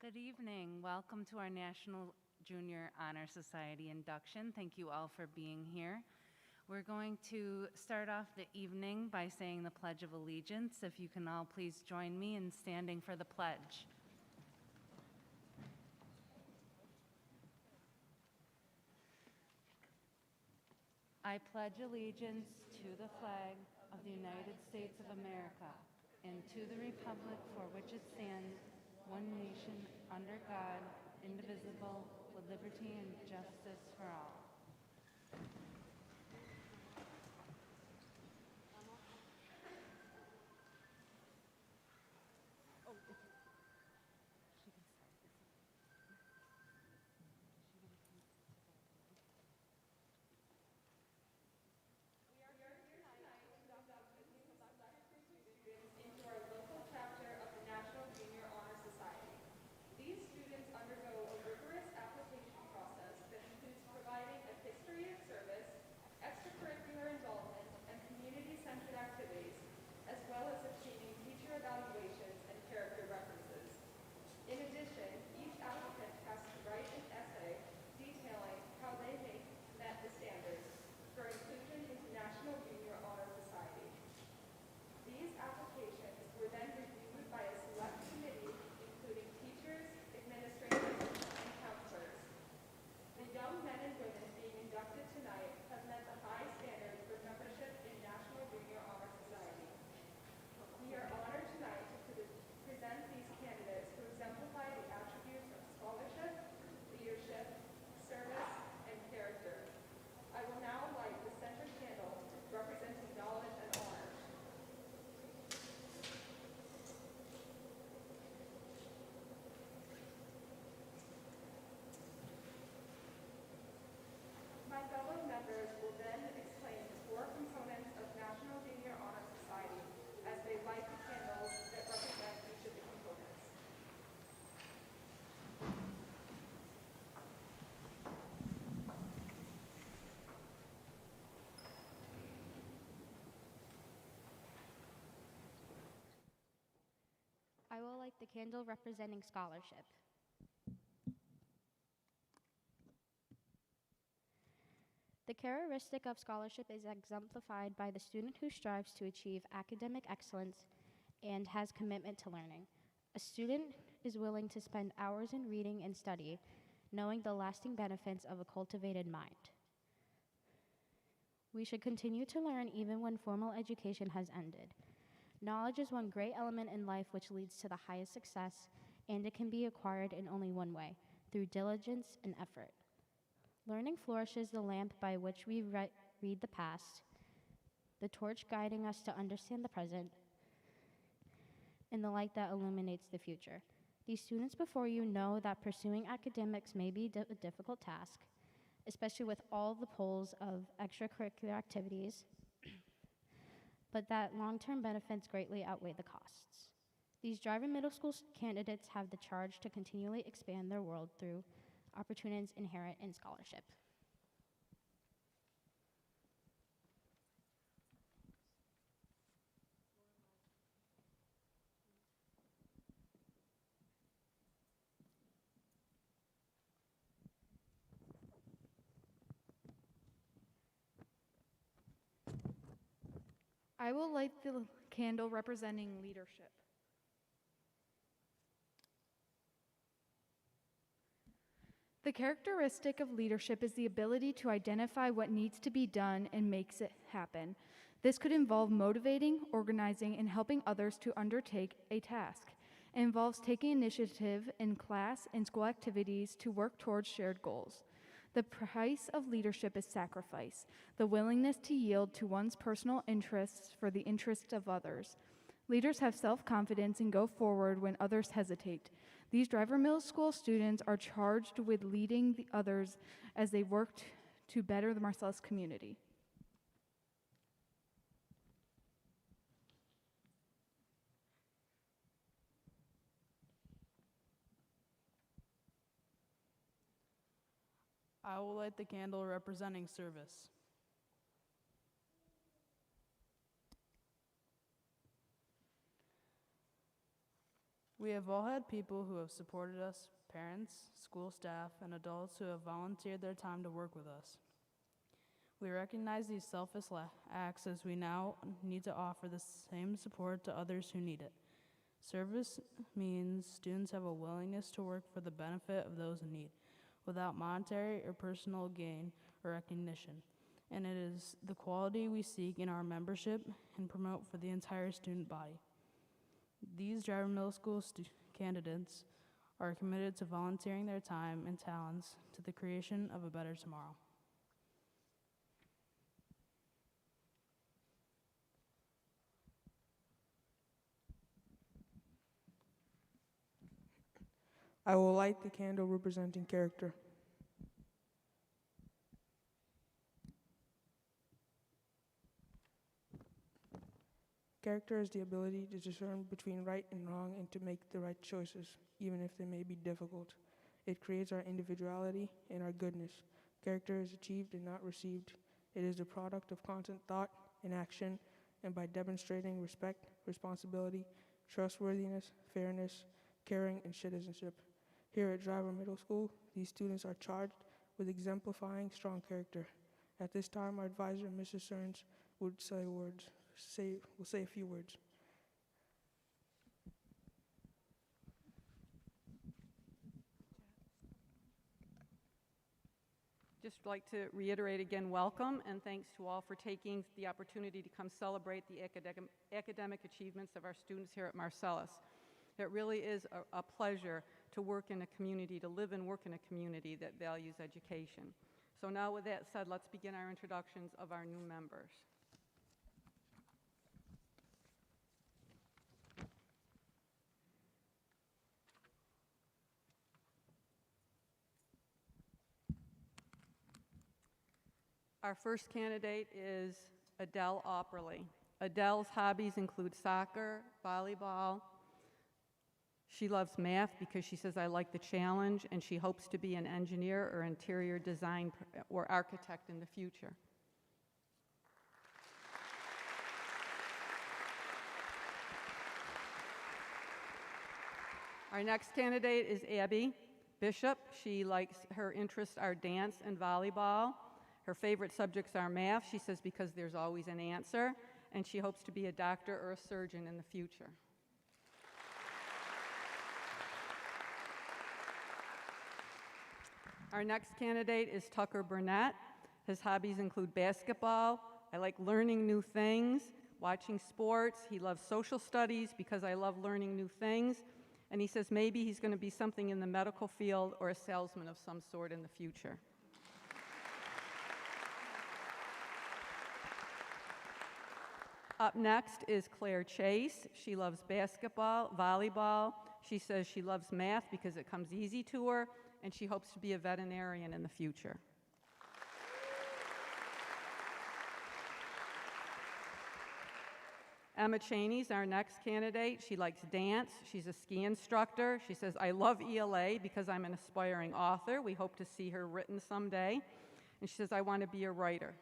Good evening. Welcome to our National Junior Honor Society induction. Thank you all for being here. We're going to start off the evening by saying the Pledge of Allegiance. If you can all please join me in standing for the pledge. I pledge allegiance to the flag of the United States of America and to the republic for which it stands, one nation, under God, indivisible, with liberty and justice for all. Into our local chapter of the National Junior Honor Society. These students undergo a rigorous application process that includes providing a history of service, extracurricular involvement, and community-centered activities, as well as obtaining teacher evaluations and character references. In addition, each applicant has to write an essay detailing how they met the standards for inclusion into National Junior Honor Society. These applications were then reviewed by a select committee, including teachers, administrators, and counselors. The young men and women being inducted tonight have met the high standards for membership in National Junior Honor Society. We are honored tonight to present these candidates who exemplify the attributes of scholarship, leadership, service, and character. I will now light the center candle representing knowledge and honor. My fellow members will then explain the four components of National Junior Honor Society as they light the candles that represent each of the components. I will light the candle representing scholarship. The characteristic of scholarship is exemplified by the student who strives to achieve academic excellence and has commitment to learning. A student is willing to spend hours in reading and study, knowing the lasting benefits of a cultivated mind. We should continue to learn even when formal education has ended. Knowledge is one great element in life which leads to the highest success, and it can be acquired in only one way, through diligence and effort. Learning flourishes the lamp by which we read the past, the torch guiding us to understand the present, and the light that illuminates the future. These students before you know that pursuing academics may be a difficult task, especially with all the pulls of extracurricular activities, but that long-term benefits greatly outweigh the costs. These Driver Middle School candidates have the charge to continually expand their world through opportunities inherent in scholarship. I will light the candle representing leadership. The characteristic of leadership is the ability to identify what needs to be done and makes it happen. This could involve motivating, organizing, and helping others to undertake a task. It involves taking initiative in class and school activities to work towards shared goals. The price of leadership is sacrifice, the willingness to yield to one's personal interests for the interests of others. Leaders have self-confidence and go forward when others hesitate. These Driver Middle School students are charged with leading the others as they work to better the Marcellus community. I will light the candle representing service. We have all had people who have supported us, parents, school staff, and adults who have volunteered their time to work with us. We recognize these selfless acts as we now need to offer the same support to others who need it. Service means students have a willingness to work for the benefit of those in need, without monetary or personal gain or recognition, and it is the quality we seek in our membership and promote for the entire student body. These Driver Middle School candidates are committed to volunteering their time and talents to the creation of a better tomorrow. I will light the candle representing character. Character is the ability to discern between right and wrong and to make the right choices, even if they may be difficult. It creates our individuality and our goodness. Character is achieved and not received. It is the product of constant thought and action, and by demonstrating respect, responsibility, trustworthiness, fairness, caring, and citizenship. Here at Driver Middle School, these students are charged with exemplifying strong character. At this time, our advisor, Mrs. Stearns, will say a few words. Just like to reiterate again, welcome, and thanks to all for taking the opportunity to come celebrate the academic achievements of our students here at Marcellus. It really is a pleasure to work in a community, to live and work in a community that values education. So now with that said, let's begin our introductions of our new members. Our first candidate is Adele Opperly. Adele's hobbies include soccer, volleyball. She loves math because she says, I like the challenge, and she hopes to be an engineer or interior design or architect in the future. Our next candidate is Abby Bishop. Her interests are dance and volleyball. Her favorite subjects are math, she says, because there's always an answer, and she hopes to be a doctor or a surgeon in the future. Our next candidate is Tucker Burnett. His hobbies include basketball. I like learning new things, watching sports. He loves social studies because I love learning new things. And he says maybe he's going to be something in the medical field or a salesman of some sort in the future. Up next is Claire Chase. She loves basketball, volleyball. She says she loves math because it comes easy to her, and she hopes to be a veterinarian in the future. Emma Cheney's our next candidate. She likes dance. She's a ski instructor. She says, I love ELA because I'm an aspiring author. We hope to see her written someday. And she says, I want to be a writer.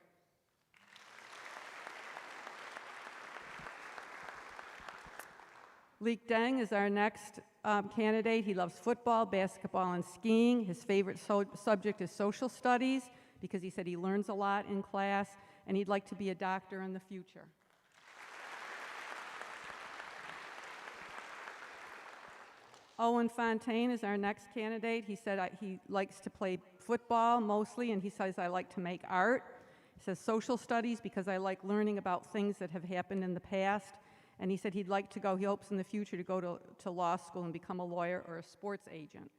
Leek Deng is our next candidate. He loves football, basketball, and skiing. His favorite subject is social studies because he said he learns a lot in class, and he'd like to be a doctor in the future. Owen Fontaine is our next candidate. He said he likes to play football mostly, and he says, I like to make art. He says social studies because I like learning about things that have happened in the past. And he said he hopes in the future to go to law school and become a lawyer or a sports agent.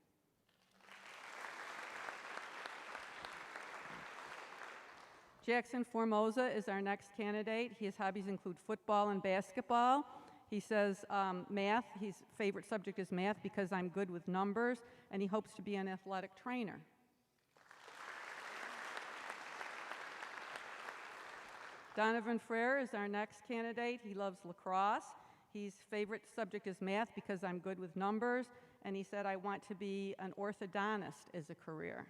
Jackson Formosa is our next candidate. His hobbies include football and basketball. He says math, his favorite subject is math because I'm good with numbers, and he hopes to be an athletic trainer. Donovan Frere is our next candidate. He loves lacrosse. His favorite subject is math because I'm good with numbers, and he said, I want to be an orthodontist as a career.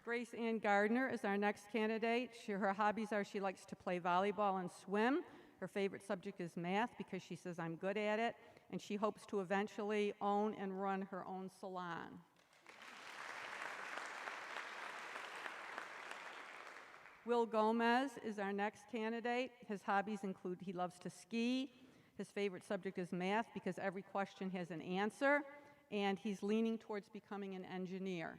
Grace Ann Gardner is our next candidate. Her hobbies are she likes to play volleyball and swim. Her favorite subject is math because she says, I'm good at it, and she hopes to eventually own and run her own salon. Will Gomez is our next candidate. His hobbies include he loves to ski. His favorite subject is math because every question has an answer, and he's leaning towards becoming an engineer.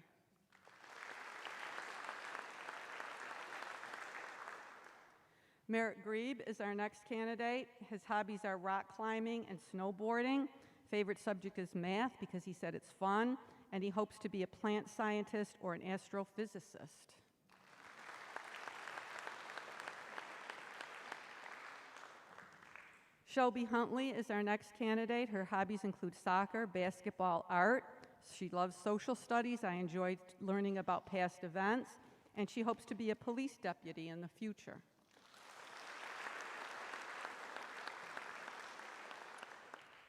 Merrick Grieb is our next candidate. His hobbies are rock climbing and snowboarding. Favorite subject is math because he said it's fun, and he hopes to be a plant scientist or an astrophysicist. Shelby Huntley is our next candidate. Her hobbies include soccer, basketball, art. She loves social studies. I enjoyed learning about past events, and she hopes to be a police deputy in the future.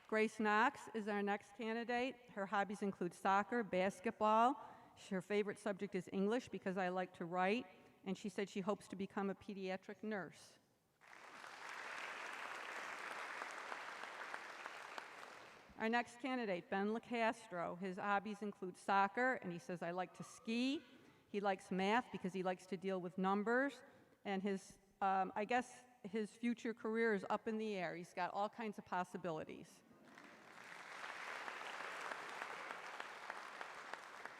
Grace Knox is our next candidate. Her hobbies include soccer, basketball. Her favorite subject is English because I like to write, and she said she hopes to become a pediatric nurse. Our next candidate, Ben Lacastro. His hobbies include soccer, and he says, I like to ski. He likes math because he likes to deal with numbers, and I guess his future career is up in the air. He's got all kinds of possibilities.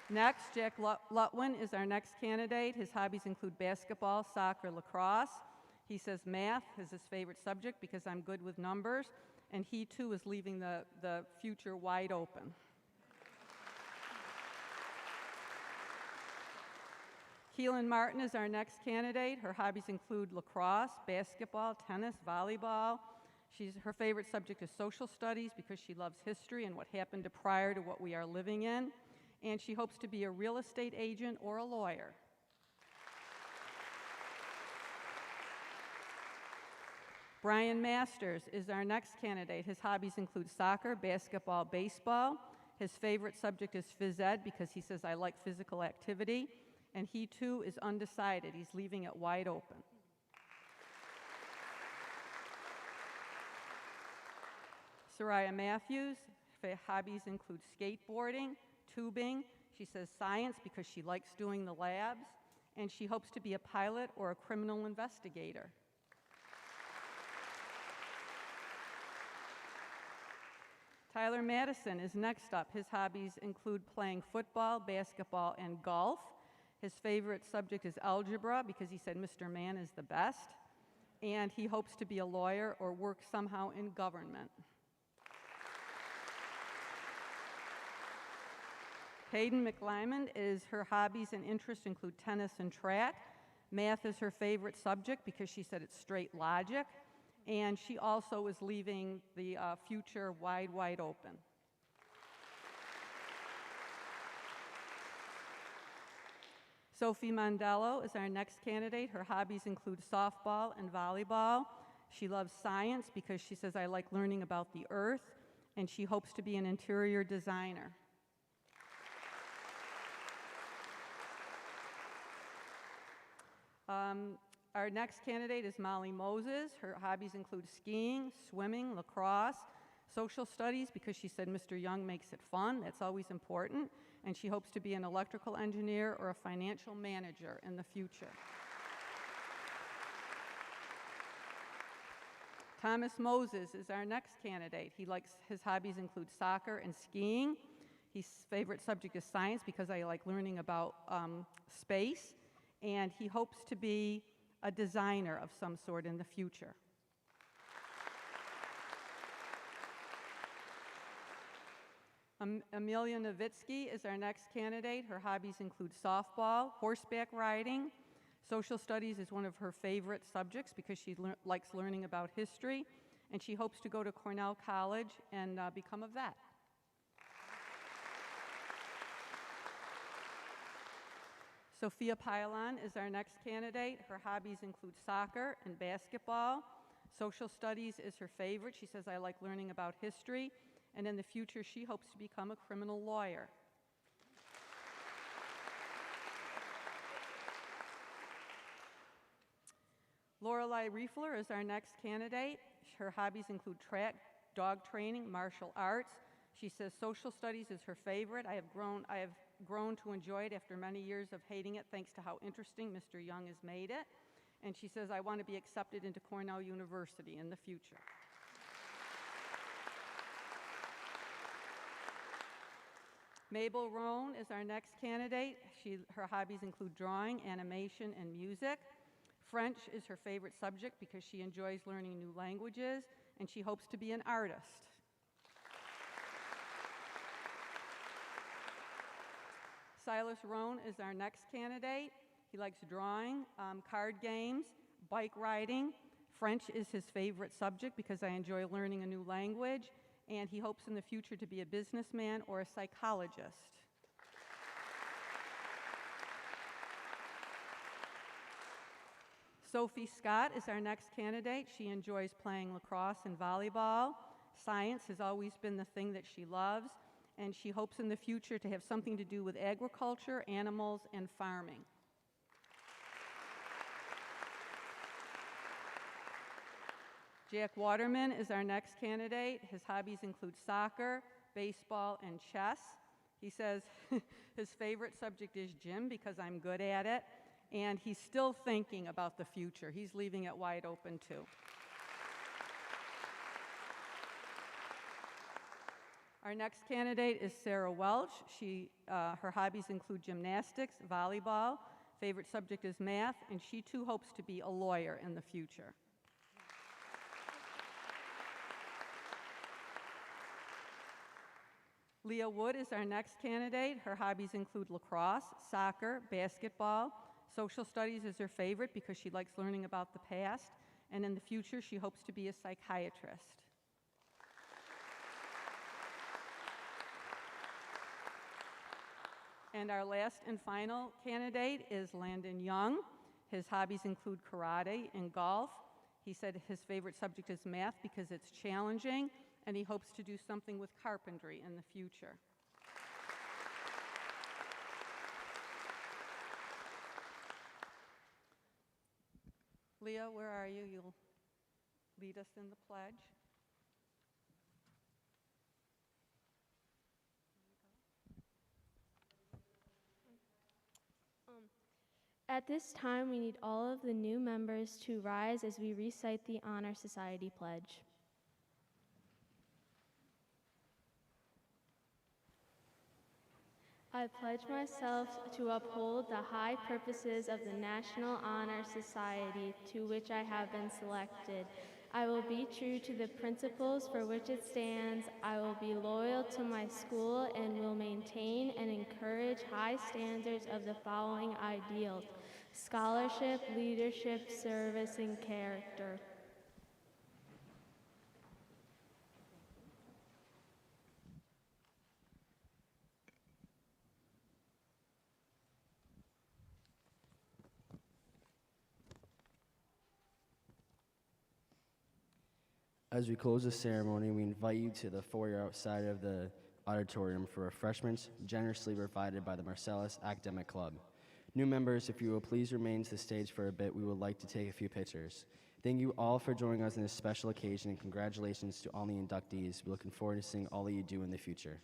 Next, Jack Lutwin is our next candidate. His hobbies include basketball, soccer, lacrosse. He says math is his favorite subject because I'm good with numbers, and he too is leaving the future wide open. Keelan Martin is our next candidate. Her hobbies include lacrosse, basketball, tennis, volleyball. Her favorite subject is social studies because she loves history and what happened prior to what we are living in. And she hopes to be a real estate agent or a lawyer. Brian Masters is our next candidate. His hobbies include soccer, basketball, baseball. His favorite subject is phys ed because he says, I like physical activity. And he too is undecided. He's leaving it wide open. Soraya Matthews, her hobbies include skateboarding, tubing. She says science because she likes doing the labs, and she hopes to be a pilot or a criminal investigator. Tyler Madison is next up. His hobbies include playing football, basketball, and golf. His favorite subject is algebra because he said Mr. Man is the best, and he hopes to be a lawyer or work somehow in government. Hayden McLyman her hobbies and interests include tennis and track. Math is her favorite subject because she said it's straight logic, and she also is leaving the future wide open. Sophie Mandelo is our next candidate. Her hobbies include softball and volleyball. She loves science because she says, I like learning about the earth, and she hopes to be an interior designer. Our next candidate is Molly Moses. Her hobbies include skiing, swimming, lacrosse, social studies because she said Mr. Young makes it fun. That's always important. And she hopes to be an electrical engineer or a financial manager in the future. Thomas Moses is our next candidate. His hobbies include soccer and skiing. His favorite subject is science because I like learning about space. And he hopes to be a designer of some sort in the future. Amelia Nowitzki is our next candidate. Her hobbies include softball, horseback riding. Social studies is one of her favorite subjects because she likes learning about history, and she hopes to go to Cornell College and become a vet. Sophia Pylon is our next candidate. Her hobbies include soccer and basketball. Social studies is her favorite. She says, I like learning about history, and in the future, she hopes to become a criminal lawyer. Lorelei Riefler is our next candidate. Her hobbies include track, dog training, martial arts. She says social studies is her favorite. I have grown to enjoy it after many years of hating it, thanks to how interesting Mr. Young has made it. And she says, I want to be accepted into Cornell University in the future. Mabel Rohn is our next candidate. Her hobbies include drawing, animation, and music. French is her favorite subject because she enjoys learning new languages, and she hopes to be an artist. Silas Rohn is our next candidate. He likes drawing, card games, bike riding. French is his favorite subject because I enjoy learning a new language, and he hopes in the future to be a businessman or a psychologist. Sophie Scott is our next candidate. She enjoys playing lacrosse and volleyball. Science has always been the thing that she loves, and she hopes in the future to have something to do with agriculture, animals, and farming. Jack Waterman is our next candidate. His hobbies include soccer, baseball, and chess. He says his favorite subject is gym because I'm good at it, and he's still thinking about the future. He's leaving it wide open, too. Our next candidate is Sarah Welch. Her hobbies include gymnastics, volleyball. Favorite subject is math, and she, too, hopes to be a lawyer in the future. Leah Wood is our next candidate. Her hobbies include lacrosse, soccer, basketball. Social studies is her favorite because she likes learning about the past, and in the future she hopes to be a psychiatrist. And our last and final candidate is Landon Young. His hobbies include karate and golf. He said his favorite subject is math because it's challenging, and he hopes to do something with carpentry in the future. Leah, where are you? You'll lead us in the pledge. At this time, we need all of the new members to rise as we recite the Honor Society Pledge. I pledge myself to uphold the high purposes of the National Honor Society to which I have been selected. I will be true to the principles for which it stands. I will be loyal to my school and will maintain and encourage high standards of the following ideals: scholarship, leadership, service, and character. As we close the ceremony, we invite you to the foyer outside of the auditorium for refreshments generously provided by the Marcellus Academic Club. New members, if you will please remain to the stage for a bit, we would like to take a few pictures. Thank you all for joining us on this special occasion, and congratulations to all the inductees. We're looking forward to seeing all that you do in the future.